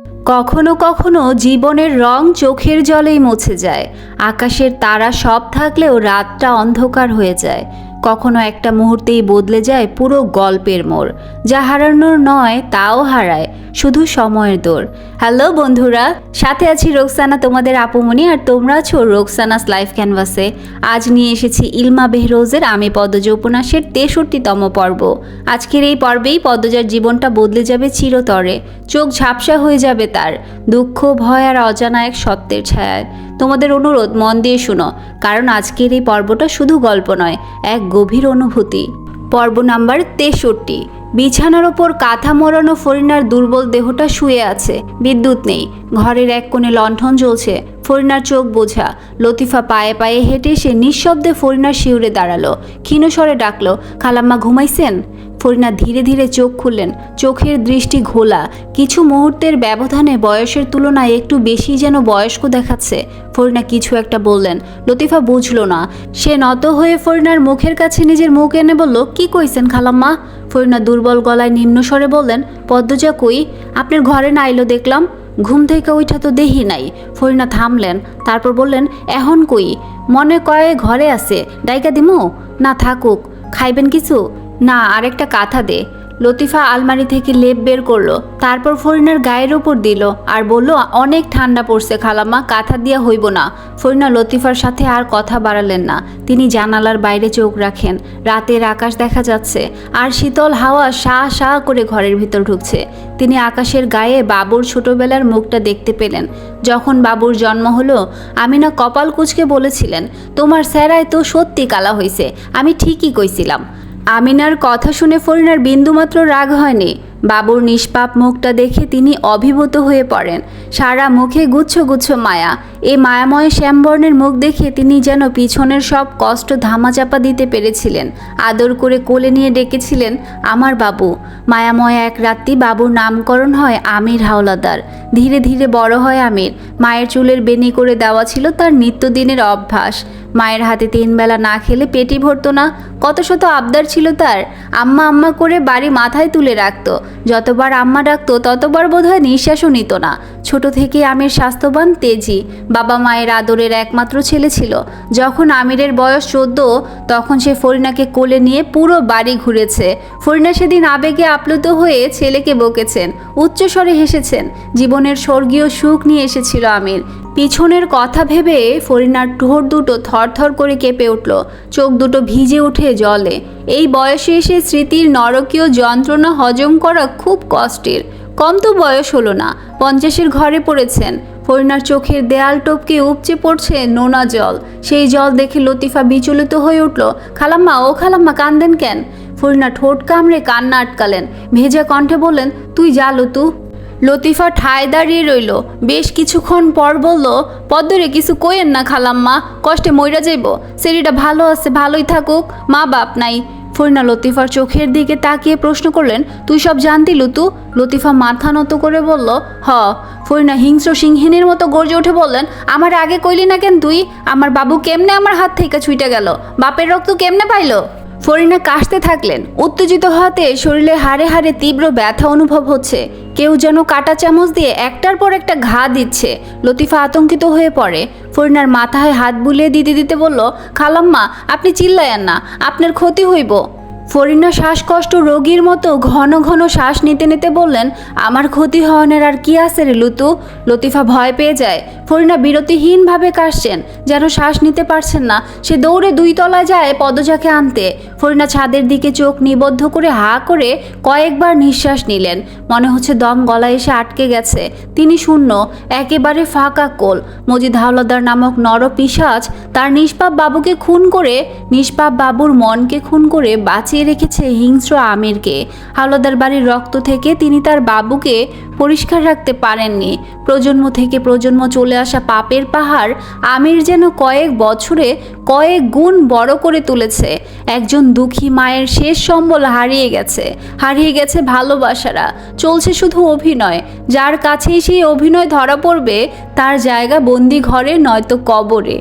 কখনো কখনো জীবনের রং চোখের জলেই মুছে যায়। আকাশের তারা সব থাকলেও রাতটা অন্ধকার হয়ে যায়। কখনো একটা মুহূর্তেই বদলে যায় পুরো গল্পের মোড়। যা হারানোর নয় তাও হারায়, শুধু সময়ের দৌড়। হ্যালো বন্ধুরা, সাথে আছি রোকসানা, তোমাদের আপুমনি, আর তোমরা আছো রোকসানাস লাইফ ক্যানভাসে। আজ নিয়ে এসেছি ইলমা বেহরোজের আমি পদ্মজা উপন্যাসের 63তম পর্ব। আজকের এই পর্বেই পদ্মজার জীবনটা বদলে যাবে চিরতরে। চোখ ঝাপসা হয়ে যাবে তার, দুঃখ, ভয় আর অজানা এক সত্যের ছায়ায়। তোমাদের অনুরোধ মন দিয়ে শুনো, কারণ আজকের এই পর্বটা শুধু গল্প নয়, এক গভীর অনুভূতি। পর্ব নাম্বার 63। বিছানার ওপর কাঁথা মোড়ানো ফরিনার দুর্বল দেহটা শুয়ে আছে। বিদ্যুৎ নেই, ঘরের এক কোণে লণ্ঠন জ্বলছে। ফরিনার চোখ বোঝা। লতিফা পায়ে পায়ে হেঁটে এসে নিঃশব্দে ফরিনার শিউরে দাঁড়ালো। ক্ষীণস্বরে ডাকলো, খালাম্মা ঘুমাইছেন? ফরিনা ধীরে ধীরে চোখ খুললেন। চোখের দৃষ্টি ঘোলা। কিছু মুহূর্তের ব্যবধানে বয়সের তুলনায় একটু বেশি যেন বয়স্ক দেখাচ্ছে। ফরিনা কিছু একটা বললেন, লতিফা বুঝলো না। সে নত হয়ে ফরিনার মুখের কাছে নিজের মুখ এনে বলল, কি কইছেন খালাম্মা? ফরিনা দুর্বল গলায় নিম্নস্বরে বললেন, পদ্মজা কই? আপনার ঘরে না আইলো দেখলাম। ঘুম থেকে ওইটা তো দেহি নাই। ফরিনা থামলেন, তারপর বললেন, এখন কই? মনে কয় ঘরে আছে, ডাইকা দিমু? না থাকুক। খাইবেন কিছু? না, আরেকটা কাঁথা দে। লতিফা আলমারি থেকে লেপ বের করলো, তারপর ফরিনার গায়ের ওপর দিল আর বলল, অনেক ঠান্ডা পড়ছে খালাম্মা, কাঁথা দিয়া হইব না। ফরিনা লতিফার সাথে আর কথা বাড়ালেন না। তিনি জানালার বাইরে চোখ রাখেন। রাতের আকাশ দেখা যাচ্ছে আর শীতল হাওয়া শাহ শাহ করে ঘরের ভিতর ঢুকছে। তিনি আকাশের গায়ে বাবুর ছোটবেলার মুখটা দেখতে পেলেন। যখন বাবুর জন্ম হলো, আমিনা কপাল কুঁচকে বলেছিলেন, তোমার স্যারায় তো সত্যি কালা হইছে, আমি ঠিকই কইছিলাম। আমিনার কথা শুনে ফরিনার বিন্দুমাত্র রাগ হয়নি। বাবুর নিষ্পাপ মুখটা দেখে তিনি অভিভূত হয়ে পড়েন। সারা মুখে গুচ্ছ গুচ্ছ মায়া। এই মায়াময় শ্যামবর্ণের মুখ দেখে তিনি যেন পিছনের সব কষ্ট ধামাচাপা দিতে পেরেছিলেন। আদর করে কোলে নিয়ে ডেকেছিলেন, আমার বাবু। মায়াময় এক রাত্রি বাবুর নামকরণ হয় আমির হাওলাদার। ধীরে ধীরে বড় হয় আমির। মায়ের চুলের বেনি করে দেওয়া ছিল তার নিত্যদিনের অভ্যাস। মায়ের হাতে 3 বেলা না খেলে পেটই ভরতো না। কত শত আবদার ছিল তার। আম্মা আম্মা করে বাড়ি মাথায় তুলে রাখতো। যতবার আম্মা ডাকতো ততবার বোধহয় নিঃশ্বাসও নিত না। ছোট থেকে আমির স্বাস্থ্যবান, তেজি। বাবা মায়ের আদরের একমাত্র ছেলে ছিল। যখন আমিরের বয়স 14, তখন সে ফরিনাকে কোলে নিয়ে পুরো বাড়ি ঘুরেছে। ফরিনা সেদিন আবেগে আপ্লুত হয়ে ছেলেকে বকেছেন, উচ্চস্বরে হেসেছেন। জীবনের স্বর্গীয় সুখ নিয়ে এসেছিল আমির। পিছনের কথা ভেবে ফরিনার ঠোঁট দুটো থরথর করে কেঁপে উঠল, চোখ দুটো ভিজে ওঠে জলে। এই বয়সে এসে স্মৃতির নরকীয় যন্ত্রণা হজম করা খুব কষ্টের। কম তো বয়স হলো না, 50-এর ঘরে পড়েছেন। ফরিনার চোখের দেয়াল টপকে উপচে পড়ছে নোনা জল। সেই জল দেখে লতিফা বিচলিত হয়ে উঠল, খালাম্মা, ও খালাম্মা, কান্দেন কেন? ফরিনা ঠোঁট কামড়ে কান্না আটকালেন। ভেজা কণ্ঠে বললেন, তুই যা লতু। লতিফা ঠায় দাঁড়িয়ে রইল। বেশ কিছুক্ষণ পর বলল, পদ্মরে কিছু কইেন না খালাম্মা, কষ্টে মইরা যাইব। সেরিটা ভালো আছে, ভালোই থাকুক, মা বাপ নাই। ফরিনা লতিফার চোখের দিকে তাকিয়ে প্রশ্ন করলেন, তুই সব জানতি লতু? লতিফা মাথা নত করে বলল, হ। ফরিনা হিংস্র সিংহিনীর মতো গর্জে উঠে বললেন, আমার আগে কইলি না কেন তুই? আমার বাবু কেমনে আমার হাত থেকে ছুইটা গেল? বাপের রক্ত কেমনে পাইল? ফরিনা কাশতে থাকলেন। উত্তেজিত হতে শরীরে হাড়ে হাড়ে তীব্র ব্যথা অনুভব হচ্ছে। কেউ যেন কাঁটা চামচ দিয়ে একটার পর একটা ঘা দিচ্ছে। লতিফা আতঙ্কিত হয়ে পড়ে। ফরিনার মাথায় হাত বুলিয়ে দিতে দিতে বলল, খালাম্মা, আপনি চিল্লায়েন না, আপনার ক্ষতি হইব। ফরিনা শ্বাসকষ্ট রোগীর মতো ঘন ঘন শ্বাস নিতে নিতে বললেন, আমার ক্ষতি হওয়ার আর কি আছে রে লুতু? লতিফা ভয় পেয়ে যায়। ফরিনা বিরতিহীনভাবে কাশছেন, যেন শ্বাস নিতে পারছেন না। সে দৌড়ে 2 তলায় যায় পদ্মজাকে আনতে। ফরিনা ছাদের দিকে চোখ নিবদ্ধ করে হা করে কয়েকবার নিঃশ্বাস নিলেন। মনে হচ্ছে দম গলায় এসে আটকে গেছে। তিনি শূন্য, একেবারে ফাঁকা কোল। মজিদ হাওলাদার নামক নরপিশাচ তার নিষ্পাপ বাবুকে খুন করে, নিষ্পাপ বাবুর মনকে খুন করে বাঁচিয়ে রেখেছে হিংস্র আমিরকে। হাওলাদার বাড়ির রক্ত থেকে তিনি তার বাবুকে পরিষ্কার রাখতে পারেননি। প্রজন্ম থেকে প্রজন্ম চলে আসা পাপের পাহাড় আমির যেন কয়েক বছরে কয়েক গুণ বড় করে তুলেছে। একজন দুঃখী মায়ের শেষ সম্বল হারিয়ে গেছে ভালোবাসারা। চলছে শুধু অভিনয়। যার কাছেই সেই অভিনয় ধরা পড়বে, তার জায়গা বন্দি ঘরে নয়তো কবরে।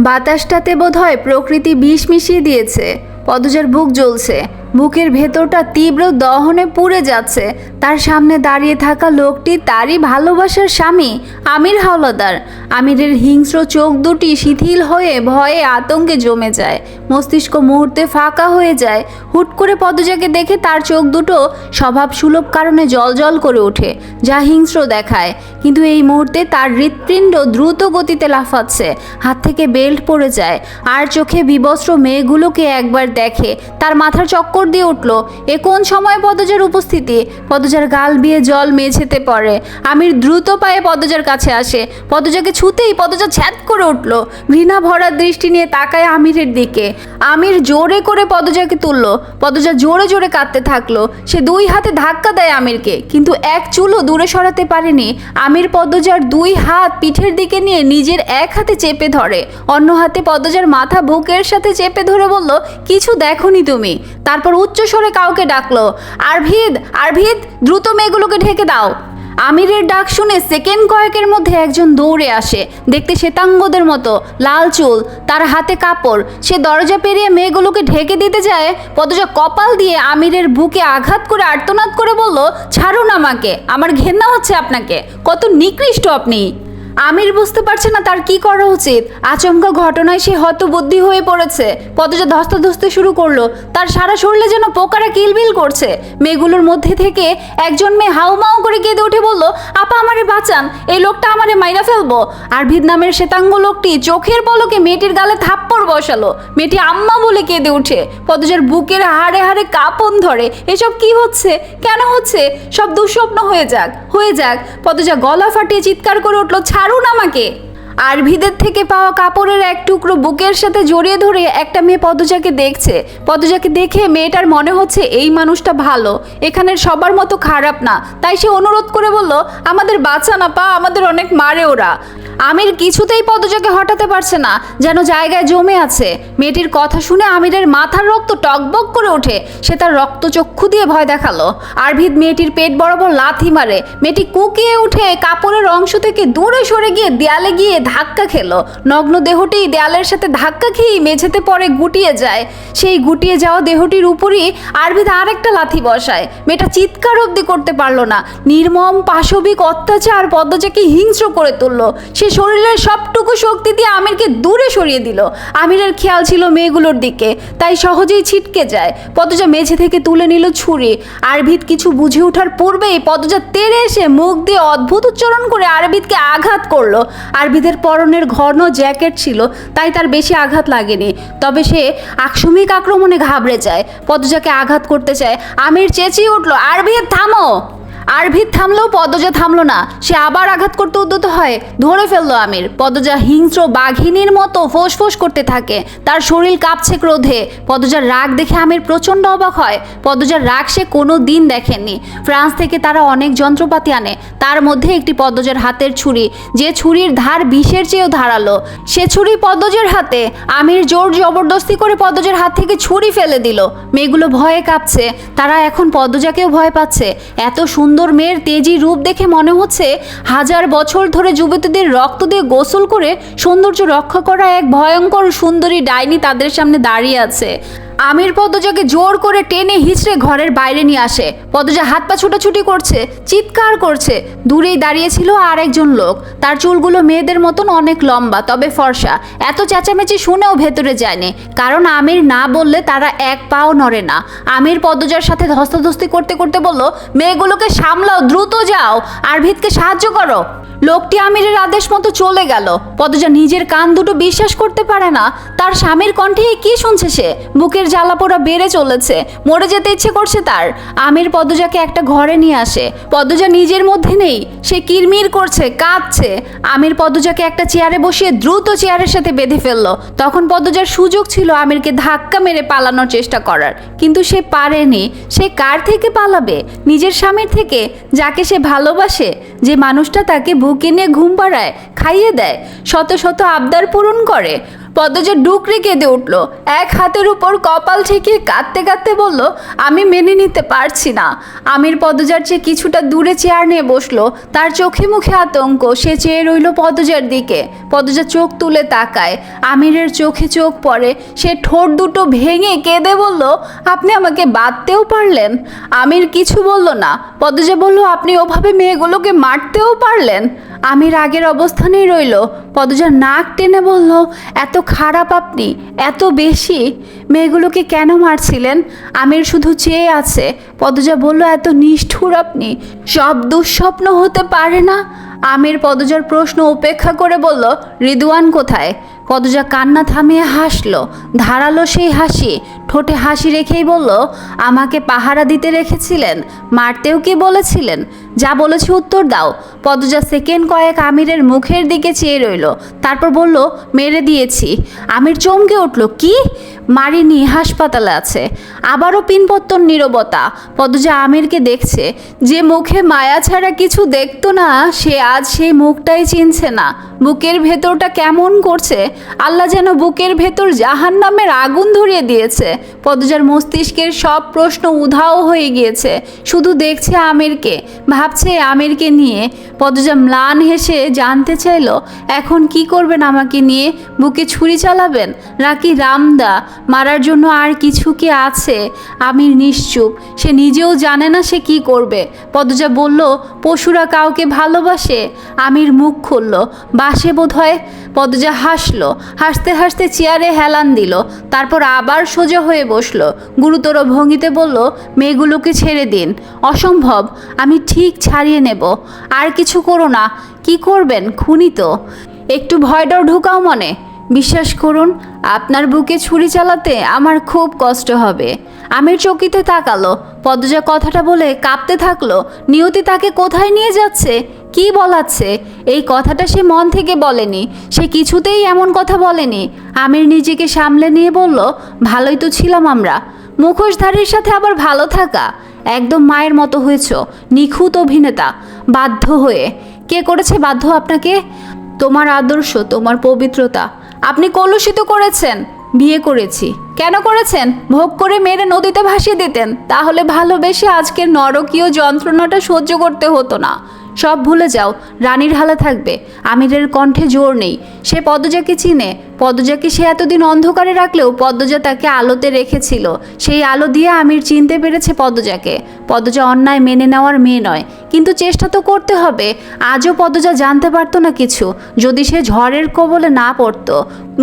বাতাসটাতে বোধহয় প্রকৃতি বিষ মিশিয়ে দিয়েছে। পদ্মজার বুক জ্বলছে। বুকের ভেতরটা তীব্র দহনে পুড়ে যাচ্ছে। তার সামনে দাঁড়িয়ে থাকা লোকটি তারই ভালোবাসার স্বামী আমির হাওলাদার। আমিরের হিংস্র চোখ দুটি শিথিল হয়ে ভয়ে আতঙ্কে জমে যায়। মস্তিষ্ক মুহূর্তে ফাঁকা হয়ে যায়। হুট করে পদজাকে দেখে তার চোখ দুটো স্বভাবসুলভ কারণে জলজল করে ওঠে, যা হিংস্র দেখায়। কিন্তু এই মুহূর্তে তার হৃৎপিণ্ড দ্রুত গতিতে লাফাচ্ছে, হাত থেকে বেল্ট পড়ে যায়। আর চোখে বিবস্ত্র মেয়েগুলোকে একবার দেখে তার মাথার চক্কর দিয়ে উঠল। এ কোন সময় পদজার উপস্থিতি? পদজার গাল বিয়ে জল মেঝেতে পড়ে। আমির দ্রুত পায়ে পদজার কাছে আসে। পদজাকে ছুতেই পদজা ছ্যাদ করে উঠল। ঘৃণা ভরা দৃষ্টি নিয়ে তাকায় আমিরের দিকে। আমির জোরে করে পদজাকে তুলল। পদজা জোরে জোরে কাঁদতে থাকলো। সে দুই হাতে ধাক্কা দেয় আমিরকে, কিন্তু এক চুলও দূরে সরাতে পারেনি। আমির পদজার দুই হাত পিঠের দিকে নিয়ে নিজের এক হাতে চেপে ধরে, অন্য হাতে পদজার মাথা বুকের সাথে চেপে ধরে বলল, কিছু দেখোনি তুমি? তারপর উচ্চ স্বরে কাউকে ডাকলো, আরভিদ, আরভিদ, দ্রুত মেয়েগুলোকে ঢেকে দাও। আমিরের ডাক শুনে সেকেন্ড কয়েকের মধ্যে একজন দৌড়ে আসে। দেখতে শ্বেতাঙ্গদের মতো, লাল চুল, তার হাতে কাপড়। সে দরজা পেরিয়ে মেয়েগুলোকে ঢেকে দিতে যায়। পদজা কপাল দিয়ে আমিরের বুকে আঘাত করে আর্তনাদ করে বলল, ছাড়ুন আমাকে, আমার ঘেন্না হচ্ছে আপনাকে, কত নিকৃষ্ট আপনি। আমির বুঝতে পারছে না তার কি করা উচিত। আচমকা ঘটনায় সে হতবুদ্ধি হয়ে পড়েছে। পদজা ধস্তাধস্তি শুরু করলো। তার সারা শরীরে যেন পোকারা কিলবিল করছে। মেয়েগুলোর মধ্যে থেকে একজন মেয়ে হাউমাউ করে কেঁদে উঠে বলল, আপা আমারে বাঁচান, এই লোকটা আমারে মাইরা ফেলবো। আরভিদ নামের শ্বেতাঙ্গ লোকটি চোখের পলকে মেয়েটির গালে থাপ্পড় বসালো। মেয়েটি আম্মা বলে কেঁদে উঠে। পদজার বুকের হাড়ে হাড়ে কাঁপন ধরে। এসব কি হচ্ছে? কেন হচ্ছে? সব দুঃস্বপ্ন হয়ে যাক, হয়ে যাক। পদজা গলা ফাটিয়ে চিৎকার করে উঠল, ছাড়ুন আমাকে। আরভিদের থেকে পাওয়া কাপড়ের এক টুকরো বুকের সাথে জড়িয়ে ধরে একটা মেয়ে পদজাকে দেখছে। পদজাকে দেখে মেয়েটার মনে হচ্ছে এই মানুষটা ভালো, এখানের সবার মতো খারাপ না। তাই সে অনুরোধ করে বলল, আমাদের বাঁচান আপা, আমাদের অনেক মারে ওরা। আমির কিছুতেই পদজাকে হটাতে পারছে না, যেন জায়গায় জমে আছে। মেয়েটির কথা শুনে আমিরের মাথার রক্ত টকবক করে ওঠে। সে তার রক্তচক্ষু দিয়ে ভয় দেখালো। আরভিদ মেয়েটির পেট বরাবর লাথি মারে। মেয়েটি কুকিয়ে উঠে কাপড়ের অংশ থেকে দূরে সরে গিয়ে দেয়ালে গিয়ে ধাক্কা খেলো। নগ্ন দেহটি দেয়ালের সাথে ধাক্কা খেয়েই মেঝেতে পড়ে গুটিয়ে যায়। সেই গুটিয়ে যাওয়া দেহটির উপরই আরভিদ আরেকটা লাথি বসায়। মেয়েটা চিৎকার অবধি করতে পারলো না। নির্মম পাশবিক অত্যাচার পদজাকে হিংস্র করে তুললো। সে শরীরের সবটুকু শক্তি দিয়ে আমিরকে দূরে সরিয়ে দিল। আমিরের খেয়াল ছিল মেয়েগুলোর দিকে, তাই সহজেই ছিটকে যায়। পদজা মেঝে থেকে তুলে নিল ছুরি। আরভিদ কিছু বুঝে ওঠার পূর্বেই পদজা তেড়ে এসে মুখ দিয়ে অদ্ভুত উচ্চারণ করে আরভিদকে আঘাত করলো। আরভিদের পরনের ঘন জ্যাকেট ছিল, তাই তার বেশি আঘাত লাগেনি। তবে সে আকস্মিক আক্রমণে ঘাবড়ে যায়। পদজাকে আঘাত করতে চায়। আমির চেঁচিয়ে উঠল, আরভিদ থামো। আরভিদ থামলেও পদজা থামলো না। সে আবার আঘাত করতে উদ্যত হয়। ধরে ফেললো আমির। পদজা হিংস্র বাঘিনীর মতো ফোঁস করতে থাকে। তার শরীর কাঁপছে ক্রোধে। পদজার রাগ দেখে আমির প্রচণ্ড অবাক হয়। পদজার রাগ সে কোনো দিন দেখেননি। ফ্রান্স থেকে তারা অনেক যন্ত্রপাতি আনে, তার মধ্যে একটি পদজার হাতের ছুরি, যে ছুরির ধার বিষের চেয়েও ধারালো। সে ছুরি পদজার হাতে। আমির জোর জবরদস্তি করে পদজার হাত থেকে ছুরি ফেলে দিল। মেয়েগুলো ভয়ে কাঁপছে। তারা এখন পদজাকেও ভয় পাচ্ছে। এত সুন্দর মেয়ের তেজি রূপ দেখে মনে হচ্ছে 1000 বছর ধরে যুবতীদের রক্ত দিয়ে গোসল করে সৌন্দর্য রক্ষা করা এক ভয়ঙ্কর সুন্দরী ডাইনি তাদের সামনে দাঁড়িয়ে আছে। আমির পদজাকে জোর করে টেনে হিঁচড়ে ঘরের বাইরে নিয়ে আসে। পদজা হাত পা ছুটাছুটি করছে, চিৎকার করছে। দূরেই দাঁড়িয়েছিল আরেকজন লোক। তার চুলগুলো মেয়েদের মতন অনেক লম্বা, তবে ফর্সা। এত চেঁচামেচি শুনেও ভেতরে যায়নি, কারণ আমির না বললে তারা এক পাও নড়ে না। আমির পদজার সাথে ধস্তাধস্তি করতে করতে বলল, মেয়েগুলোকে সামলাও, দ্রুত যাও, আরভিদকে সাহায্য করো। লোকটি আমিরের আদেশ মতো চলে গেল। পদজা নিজের কান দুটো বিশ্বাস করতে পারে না। তার স্বামীর কণ্ঠে কি শুনছে সে? বুকের জ্বালাপোড়া বেড়ে চলেছে। মরে যেতে ইচ্ছে করছে তার। আমির পদজাকে একটা ঘরে নিয়ে আসে। পদজা নিজের মধ্যে নেই। সে কিরমির করছে, কাঁদছে। আমির পদজাকে একটা চেয়ারে বসিয়ে দ্রুত চেয়ারের সাথে বেঁধে ফেললো। তখন পদজার সুযোগ ছিল আমিরকে ধাক্কা মেরে পালানোর চেষ্টা করার, কিন্তু সে পারেনি। সে কার থেকে পালাবে? নিজের স্বামীর থেকে, যাকে সে ভালোবাসে, যে মানুষটা তাকে বুকে নিয়ে ঘুম পাড়ায়, খাইয়ে দেয়, শত শত আবদার পূরণ করে। পদ্মজা ডুকরে কেঁদে উঠল, এক হাতের উপর কপাল ঠেকিয়ে কাঁদতে কাঁদতে বলল, আমি মেনে নিতে পারছি না। আমির পদ্মজার চেয়ে কিছুটা দূরে চেয়ার নিয়ে বসলো, তার চোখে মুখে আতঙ্ক। সে চেয়ে রইল পদ্মজার দিকে। পদ্মজা চোখ তুলে তাকায়, আমিরের চোখে চোখ পড়ে। সে ঠোঁট দুটো ভেঙে কেঁদে বলল, আপনি আমাকে বাঁধতেও পারলেন? আমির কিছু বলল না। পদ্মজা বলল, আপনি ওভাবে মেয়েগুলোকে মারতেও পারলেন? আমির আগের অবস্থানেই রইল। পদ্মজা নাক টেনে বলল, এত খারাপ আপনি, এত বেশি? মেয়েগুলোকে কেন মারছিলেন? আমির শুধু চেয়ে আছে। পদ্মজা বলল, এত নিষ্ঠুর আপনি, সব দুঃস্বপ্ন হতে পারে না? আমির পদ্মজার প্রশ্ন উপেক্ষা করে বলল, রিদওয়ান কোথায়? পদ্মজা কান্না থামিয়ে হাসলো, ধারালো সেই হাসি। ঠোঁটে হাসি রেখেই বলল, আমাকে পাহারা দিতে রেখেছিলেন? মারতেও কি বলেছিলেন? যা বলেছি উত্তর দাও। পদ্মজা সেকেন্ড কয়েক আমিরের মুখের দিকে চেয়ে রইল, তারপর বলল, মেরে দিয়েছি। আমির চমকে উঠল, কি? মারিনি, হাসপাতালে আছে। আবারও পিনপত্তন নীরবতা। পদ্মজা আমিরকে দেখছে। যে মুখে মায়া ছাড়া কিছু দেখতো না, সে আজ সেই মুখটাই চিনছে না। বুকের ভেতরটা কেমন করছে। আল্লাহ যেন বুকের ভেতর জাহান্নামের আগুন ধরিয়ে দিয়েছে। পদ্মজার মস্তিষ্কের সব প্রশ্ন উধাও হয়ে গিয়েছে। শুধু দেখছে আমিরকে, ভাবছে আমিরকে নিয়ে। পদ্মজা ম্লান হেসে জানতে চাইল, এখন কি করবেন আমাকে নিয়ে? বুকে ছুরি চালাবেন নাকি রামদা মারার জন্য আর কিছু কি আছে? আমির নিশ্চুপ, সে নিজেও জানে না সে কি করবে। পদ্মজা বলল, পশুরা কাউকে ভালোবাসে? আমির মুখ খুলল, বাসে বোধ হয়। পদ্মজা হাসলো, হাসতে হাসতে চেয়ারে হেলান দিল, তারপর আবার সোজা হয়ে বসলো। গুরুতর ভঙ্গিতে বলল, মেয়েগুলোকে ছেড়ে দিন। অসম্ভব, আমি ঠিক ছাড়িয়ে নেব। আর কিছু করো না। কি করবেন? খুনি তো। একটু ভয় ডর ঢুকাও মনে। বিশ্বাস করুন, আপনার বুকে ছুরি চালাতে আমার খুব কষ্ট হবে। আমির চকিতে তাকালো। পদ্মজা কথাটা বলে কাঁপতে থাকলো। নিয়তি তাকে কোথায় নিয়ে যাচ্ছে, কি বলাচ্ছে? এই কথাটা সে মন থেকে বলেনি, সে কিছুতেই এমন কথা বলেনি। আমির নিজেকে সামলে নিয়ে বলল, ভালোই তো ছিলাম আমরা। মুখোশধারীর সাথে আবার ভালো থাকা? একদম মায়ের মতো হয়েছ, নিখুঁত অভিনেতা। বাধ্য হয়ে? কে করেছে বাধ্য আপনাকে? তোমার আদর্শ, তোমার পবিত্রতা। আপনি কলুষিত করেছেন। বিয়ে করেছি। কেন করেছেন? ভোগ করে মেরে নদীতে ভাসিয়ে দিতেন, তাহলে ভালোবেসে আজকের নরকীয় যন্ত্রণাটা সহ্য করতে হতো না। সব ভুলে যাও, রানীর হালে থাকবে। আমিরের কণ্ঠে জোর নেই। সে পদ্মজাকে চিনে। পদ্মজাকে সে এতদিন অন্ধকারে রাখলেও পদ্মজা তাকে আলোতে রেখেছিল। সেই আলো দিয়ে আমির চিনতে পেরেছে পদ্মজাকে। পদ্মজা অন্যায় মেনে নেওয়ার মেয়ে নয়, কিন্তু চেষ্টা তো করতে হবে। আজও পদ্মজা জানতে পারতো না কিছু, যদি সে ঝড়ের কবলে না পড়তো।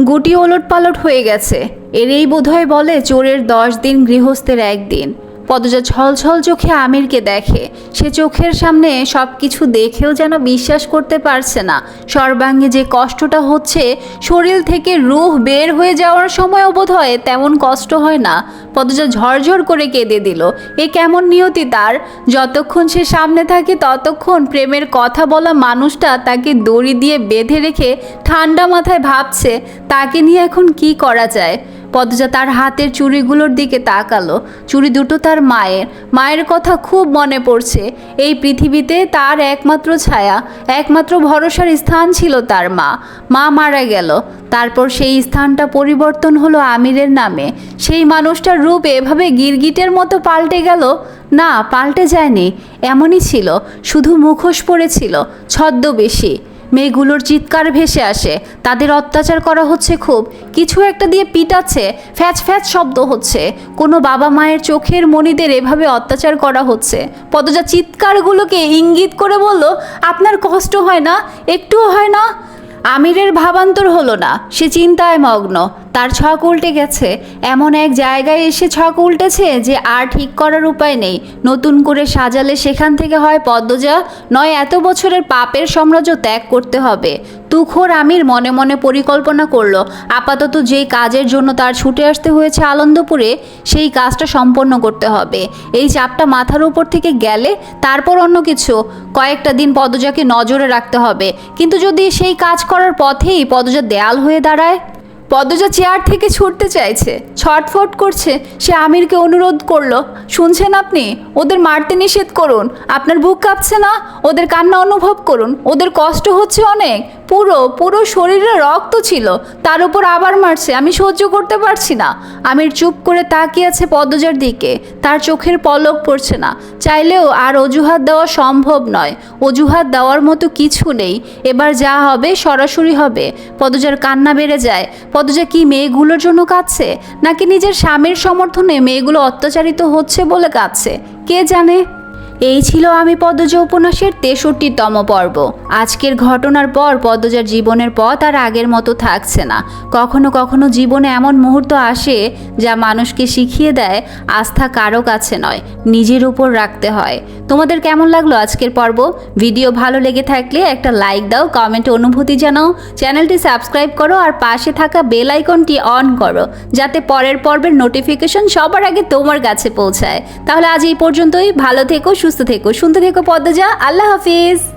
গুটি ওলট পালট হয়ে গেছে। এরই বোধহয় বলে, চোরের 10 দিন, গৃহস্থের 1 দিন। পদ্মজা ছলছল চোখে আমিরকে দেখে। সে চোখের সামনে সব কিছু দেখেও যেন বিশ্বাস করতে পারছে না। সর্বাঙ্গে যে কষ্টটা হচ্ছে, শরীর থেকে রূহ বের হয়ে যাওয়ার সময়ও বোধ হয় তেমন কষ্ট হয় না। পদ্মজা ঝরঝর করে কেঁদে দিল। এ কেমন নিয়তি তার! যতক্ষণ সে সামনে থাকে ততক্ষণ প্রেমের কথা বলা মানুষটা তাকে দড়ি দিয়ে বেঁধে রেখে ঠান্ডা মাথায় ভাবছে তাকে নিয়ে এখন কি করা যায়। পদ্মজা তার হাতের চুড়িগুলোর দিকে তাকালো। চুড়ি দুটো তার মায়ের। মায়ের কথা খুব মনে পড়ছে। এই পৃথিবীতে তার একমাত্র ছায়া, একমাত্র ভরসার স্থান ছিল তার মা। মা মারা গেল, তারপর সেই স্থানটা পরিবর্তন হলো আমিরের নামে। সেই মানুষটার রূপ এভাবে গিরগিটের মতো পাল্টে গেল? না, পাল্টে যায়নি, এমনই ছিল, শুধু মুখোশ পড়েছিল, ছদ্মবেশী। মেয়েগুলোর চিৎকার ভেসে আসে, তাদের অত্যাচার করা হচ্ছে খুব। কিছু একটা দিয়ে পিটাচ্ছে, ফ্যাচ ফ্যাচ শব্দ হচ্ছে। কোনো বাবা মায়ের চোখের মণিদের এভাবে অত্যাচার করা হচ্ছে। পদ্মজা চিৎকারগুলোকে ইঙ্গিত করে বলল, আপনার কষ্ট হয় না? একটুও হয় না? আমিরের ভাবান্তর হলো না। সে চিন্তায় মগ্ন। তার ছক উল্টে গেছে। এমন এক জায়গায় এসে ছক উল্টেছে যে আর ঠিক করার উপায় নেই। নতুন করে সাজালে সেখান থেকে হয় পদ্মজা, নয় এত বছরের পাপের সাম্রাজ্য ত্যাগ করতে হবে। তুখোর আমির মনে মনে পরিকল্পনা করলো, আপাতত যেই কাজের জন্য তার ছুটে আসতে হয়েছে আনন্দপুরে, সেই কাজটা সম্পন্ন করতে হবে। এই চাপটা মাথার উপর থেকে গেলে তারপর অন্য কিছু। কয়েকটা দিন পদ্মজাকে নজরে রাখতে হবে। কিন্তু যদি সেই কাজ করার পথেই পদ্মজা দেয়াল হয়ে দাঁড়ায়? পদ্মজা চেয়ার থেকে ছুটতে চাইছে, ছটফট করছে। সে আমিরকে অনুরোধ করলো, শুনছেন আপনি? ওদের মারতে নিষেধ করুন। আপনার বুক কাঁপছে না? ওদের কান্না অনুভব করুন, ওদের কষ্ট হচ্ছে অনেক। পুরো পুরো শরীরে রক্ত ছিল, তার উপর আবার মারছে। আমি সহ্য করতে পারছি না। আমির চুপ করে তাকিয়ে আছে পদ্মজার দিকে, তার চোখের পলক পড়ছে না। চাইলেও আর অজুহাত দেওয়া সম্ভব নয়, অজুহাত দেওয়ার মতো কিছু নেই। এবার যা হবে সরাসরি হবে। পদ্মজার কান্না বেড়ে যায়। পদ্মজা কি মেয়েগুলোর জন্য কাঁদছে, নাকি নিজের স্বামীর সমর্থনে মেয়েগুলো অত্যাচারিত হচ্ছে বলে কাঁদছে, কে জানে। এই ছিল আমি পদ্মজা উপন্যাসের 63তম পর্ব। আজকের ঘটনার পর পদ্মজার জীবনের পথ আর আগের মতো থাকছে না। কখনো কখনো জীবনে এমন মুহূর্ত আসে যা মানুষকে শিখিয়ে দেয় আস্থা কারো কাছে নয়, নিজের উপর রাখতে হয়। তোমাদের কেমন লাগলো আজকের পর্ব? ভিডিও ভালো লেগে থাকলে একটা লাইক দাও, কমেন্টে অনুভূতি জানাও, চ্যানেলটি সাবস্ক্রাইব করো আর পাশে থাকা বেল আইকনটি অন করো, যাতে পরের পর্বের নোটিফিকেশন সবার আগে তোমার কাছে পৌঁছায়। তাহলে আজ এই পর্যন্তই। ভালো থেকো, সুস্থ থেকো, শুনতে থেকো পদ্মজা। আল্লাহ হাফিজ।